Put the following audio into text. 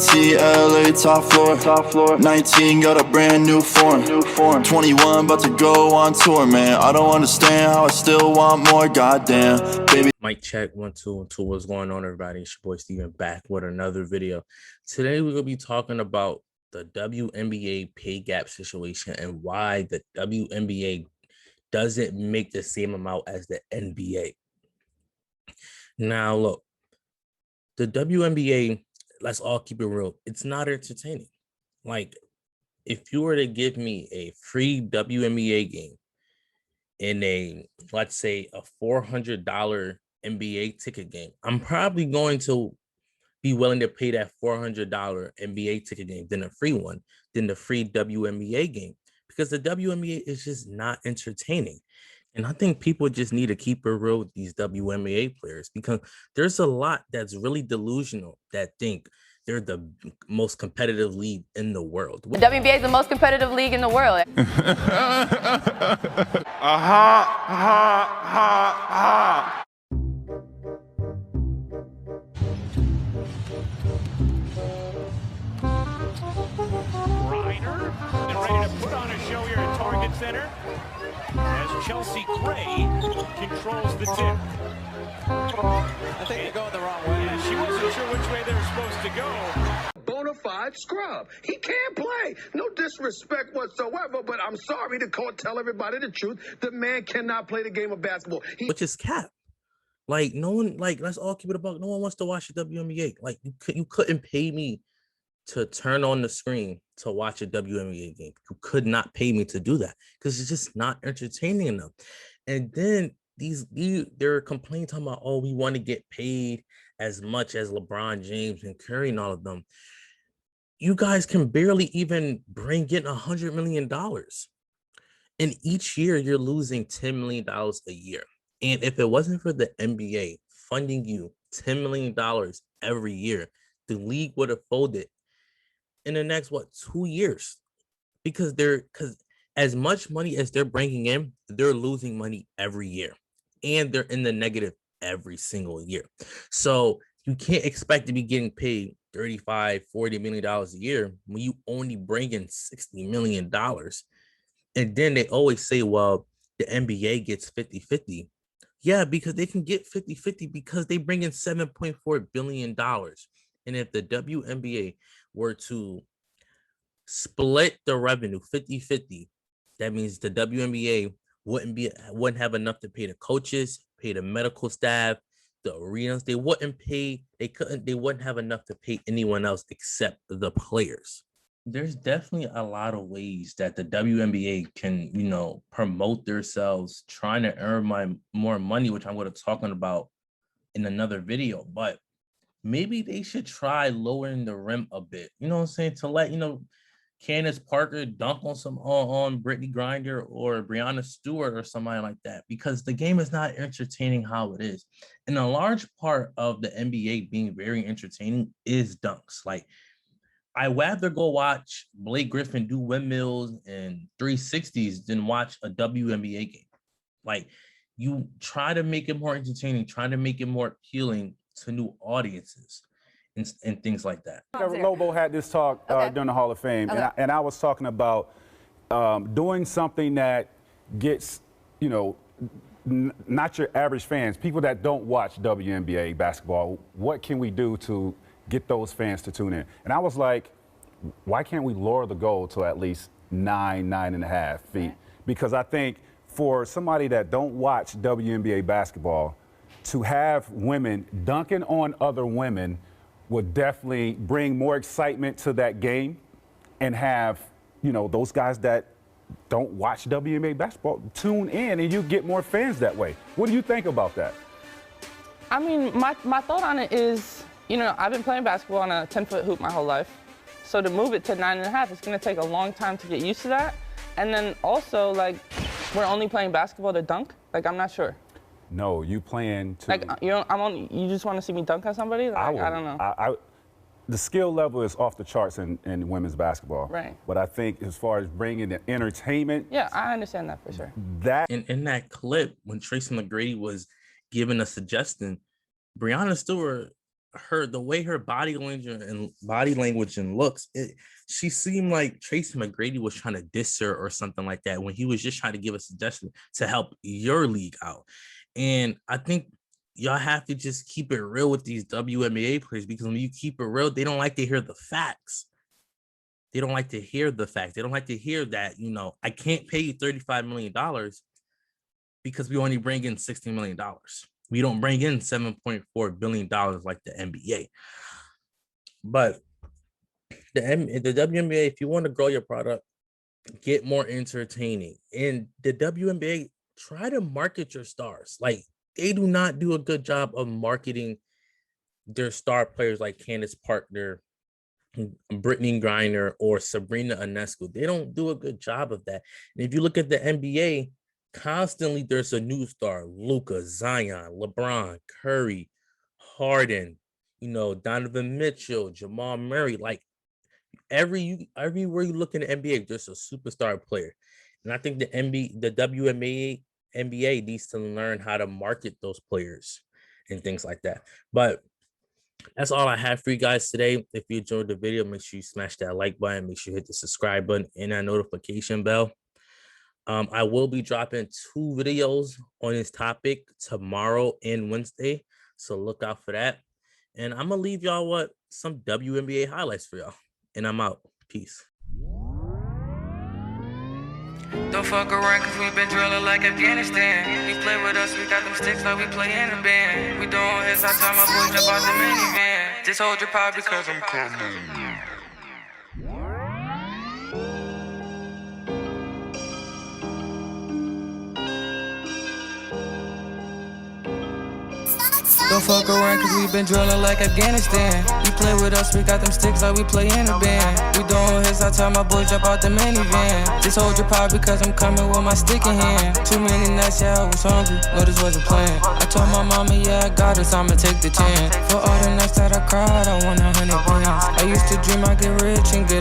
TLA top floor, 19 got a brand new form, 21 about to go on tour, man. I don't understand how I still want more, goddamn, baby. Mic check, 1 2 1 2. What's going on, everybody? It's your boy Steven back with another video. Today we're gonna be talking about the WNBA pay gap situation and why the WNBA doesn't make the same amount as the NBA. Now, look, the WNBA, let's all keep it real, it's not entertaining. Like, if you were to give me a free WNBA game in a, let's say, a $400 NBA ticket game, I'm probably going to be willing to pay that $400 NBA ticket game than a free one, than the free WNBA game, because the WNBA is just not entertaining. And I think people just need to keep it real with these WNBA players, because there's a lot that's really delusional that think they're the most competitive league in the world. The WNBA is the most competitive league in the world. Reiner, and ready to put on a show here at Target Center as Chelsea Gray controls the tip. I think they're going the wrong way. Yeah, she wasn't sure which way they were supposed to go. Bona fide scrub. He can't play. No disrespect whatsoever, but I'm sorry to tell everybody the truth. The man cannot play the game of basketball. Which is cap. Like, no one, like, let's all keep it a buck. No one wants to watch the WNBA. Like, you couldn't pay me to turn on the screen to watch a WNBA game. You could not pay me to do that because it's just not entertaining enough. And then they're complaining, talking about, oh, we want to get paid as much as LeBron James and Curry and all of them. You guys can barely even bring in $100 million. And each year you're losing $10 million a year. And if it wasn't for the NBA funding you $10 million every year, the league would have folded in the next, 2 years? Because as much money as they're bringing in, they're losing money every year. And they're in the negative every single year. So you can't expect to be getting paid $35-40 million a year when you only bring in $60 million. And then they always say, well, the NBA gets 50-50. Yeah, because they can get 50-50 because they bring in $7.4 billion. And if the WNBA were to split the revenue 50-50, that means the WNBA wouldn't have enough to pay the coaches, pay the medical staff, the arenas. They wouldn't have enough to pay anyone else except the players. There's definitely a lot of ways that the WNBA can, promote themselves, trying to earn more money, which I'm going to talk about in another video. But maybe they should try lowering the rim a bit. You know what I'm saying? To let, Candace Parker dunk on Brittany Griner or Breanna Stewart or somebody like that, because the game is not entertaining how it is. And a large part of the NBA being very entertaining is dunks. Like, I'd rather go watch Blake Griffin do windmills and 360s than watch a WNBA game. Like, you try to make it more entertaining, try to make it more appealing to new audiences and things like that. Lobo had this talk during the Hall of Fame, and I was talking about doing something that gets, not your average fans, people that don't watch WNBA basketball. What can we do to get those fans to tune in? And I was like, why can't we lower the goal to at least 9.5 feet? Because I think for somebody that don't watch WNBA basketball, to have women dunking on other women would definitely bring more excitement to that game, and have, those guys that don't watch WNBA basketball tune in, and you get more fans that way. What do you think about that? I mean, my thought on it is, I've been playing basketball on a 10-foot hoop my whole life. So to move it to 9.5, it's going to take a long time to get used to that. And then also, like, we're only playing basketball to dunk? Like, I'm not sure. No, you plan to. Like, you just want to see me dunk on somebody? Like, I don't know. The skill level is off the charts in women's basketball. Right. But I think as far as bringing the entertainment. Yeah, I understand that for sure. That in that clip, when Tracy McGrady was giving a suggestion, Breanna Stewart the way her body language and looks, she seemed like Tracy McGrady was trying to diss her or something like that when he was just trying to give a suggestion to help your league out. And I think y'all have to just keep it real with these WNBA players, because when you keep it real, they don't like to hear the facts. They don't like to hear the facts. They don't like to hear that, I can't pay you $35 million because we only bring in $16 million. We don't bring in $7.4 billion like the NBA. But the WNBA, if you want to grow your product, get more entertaining. And the WNBA, try to market your stars. Like, they do not do a good job of marketing their star players like Candace Parker, Brittany Griner, or Sabrina Ionescu. They don't do a good job of that. And if you look at the NBA, constantly there's a new star: Luka, Zion, LeBron, Curry, Harden, Donovan Mitchell, Jamal Murray. Like, everywhere you look in the NBA, there's a superstar player. And I think the WNBA needs to learn how to market those players and things like that. But that's all I have for you guys today. If you enjoyed the video, make sure you smash that like button. Make sure you hit the subscribe button and that notification bell. I will be dropping 2 videos on this topic tomorrow and Wednesday, so look out for that. And I'm gonna leave y'all some WNBA highlights for y'all, and I'm out. Peace. Don't fuck around, cause we been drilling like Afghanistan. You play with us, we got them sticks like we play in a band. We doing hits, I tell my boys jump out the minivan. Just hold your power because I'm coming. Don't fuck around, cause we been drilling like Afghanistan. You play with us, we got them sticks like we play in a band. We doing hits, I tell my boys jump out the minivan. Just hold your power because I'm coming with my stick in hand. Too many nights, yeah, I was hungry, no, this wasn't planned. I told my mama, yeah, I got this, I'ma take the chance. For all the nights that I cried, I won 100 bands. I used to dream I'd get rich and get